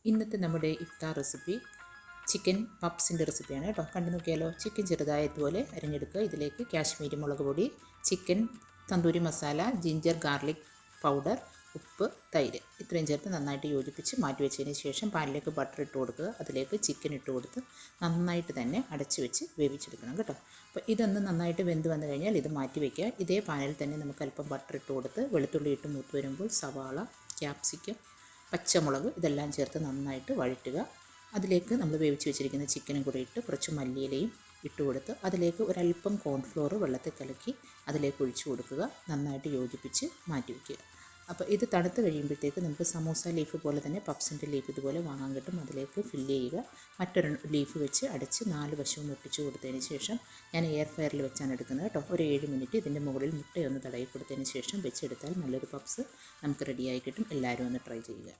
ഇന്നത്തെ നമ്മുടെ ഇഫ്താർ recipe chicken പപ്സിൻ്റെ റെസിപ്പിയാണ് കേട്ടോ. കണ്ടു നോക്കിയാലോ. ചിക്കൻ ചെറുതായതുപോലെ അരിഞ്ഞെടുക്കുക. ഇതിലേക്ക് കാശ്മീരി മുളക് പൊടി, chicken tandoori masala, ginger garlic powder, ഉപ്പ്, തൈര് ഇത്രയും ചേർത്ത് നന്നായിട്ട് യോജിപ്പിച്ച് മാറ്റി വെച്ചതിന് ശേഷം പാനിലേക്ക് ബട്ടർ ഇട്ട് കൊടുക്കുക. അതിലേക്ക് ചിക്കൻ ഇട്ട് കൊടുത്ത് നന്നായിട്ട് തന്നെ അടച്ചു വെച്ച് വേവിച്ചെടുക്കണം കേട്ടോ. അപ്പോൾ ഇതൊന്ന് നന്നായിട്ട് വെന്ത് വന്നു കഴിഞ്ഞാൽ ഇത് മാറ്റി വയ്ക്കുക. ഇതേ പാനിൽ തന്നെ നമുക്ക് അല്പം ബട്ടർ ഇട്ട് കൊടുത്ത് വെളുത്തുള്ളി ഇട്ട് മൂത്ത് വരുമ്പോൾ സവാള, ക്യാപ്സിക്കം, പച്ചമുളക് ഇതെല്ലാം ചേർത്ത് നന്നായിട്ട് വഴറ്റുക. അതിലേക്ക് നമ്മൾ വേവിച്ച് വെച്ചിരിക്കുന്ന ചിക്കനും കൂടി ഇട്ട് കുറച്ച് മല്ലിയിലയും ഇട്ട് കൊടുത്ത് അതിലേക്ക് ഒരല്പം കോൺഫ്ലോർ വെള്ളത്തിൽ കലക്കി അതിലേക്ക് ഒഴിച്ചു കൊടുക്കുക. നന്നായിട്ട് യോജിപ്പിച്ച് മാറ്റി വയ്ക്കുക. അപ്പോൾ ഇത് തണുത്ത് കഴിയുമ്പോഴത്തേക്ക് നമുക്ക് സമോസ ലീഫ് പോലെ തന്നെ പപ്സിൻ്റെ ലീഫ് ഇതുപോലെ വാങ്ങാൻ കിട്ടും. അതിലേക്ക് ഫില്ല് ചെയ്യുക. മറ്റൊരു ലീഫ് വെച്ച് അടച്ച് 4 വശവും ഒട്ടിച്ച് കൊടുത്തതിന് ശേഷം ഞാൻ എയർ ഫ്രയറിൽ വെച്ചാണ് എടുക്കുന്നത് കേട്ടോ. ഒരു 7 മിനിറ്റ് ഇതിൻ്റെ മുകളിൽ മുട്ടയൊന്ന് തടയി കൊടുത്തതിന് ശേഷം വെച്ചെടുത്താൽ നല്ലൊരു പപ്സ് നമുക്ക് റെഡിയായി കിട്ടും. എല്ലാവരും ഒന്ന് ട്രൈ ചെയ്യുക.